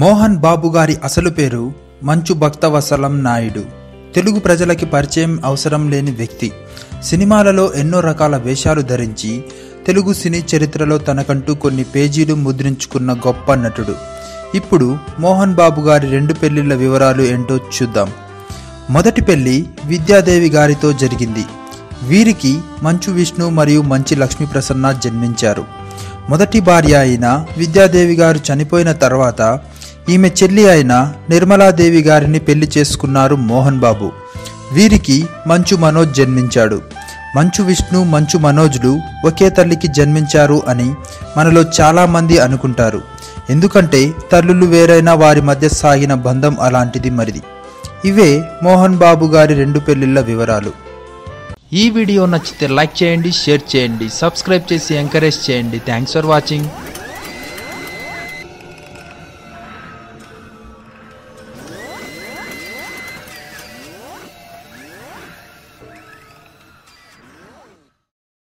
మోహన్ బాబు గారి అసలు పేరు మంచు భక్తవత్సలం నాయుడు. తెలుగు ప్రజలకి పరిచయం అవసరం లేని వ్యక్తి. సినిమాలలో ఎన్నో రకాల వేషాలు ధరించి తెలుగు సినీ చరిత్రలో తనకంటూ కొన్ని పేజీలు ముద్రించుకున్న గొప్ప నటుడు. ఇప్పుడు మోహన్ బాబు గారి 2 పెళ్లిళ్ల వివరాలు ఏంటో చూద్దాం. మొదటి పెళ్లి విద్యాదేవి గారితో జరిగింది. వీరికి మంచు విష్ణు మరియు మంచి లక్ష్మీ ప్రసన్న జన్మించారు. మొదటి భార్య అయిన విద్యాదేవి గారు చనిపోయిన తర్వాత ఈమె చెల్లి అయిన నిర్మలాదేవి గారిని పెళ్లి చేసుకున్నారు మోహన్ బాబు. వీరికి మంచు మనోజ్ జన్మించాడు. మంచు విష్ణు మంచు మనోజ్లు ఒకే తల్లికి జన్మించారు అని మనలో చాలామంది అనుకుంటారు. ఎందుకంటే తల్లులు వేరైనా వారి మధ్య సాగిన బంధం అలాంటిది మరిది. ఇవే మోహన్ బాబు గారి 2 పెళ్లిళ్ల వివరాలు. ఈ వీడియో నచ్చితే లైక్ చేయండి, షేర్ చేయండి, సబ్స్క్రైబ్ చేసి ఎంకరేజ్ చేయండి. Thanks for watching.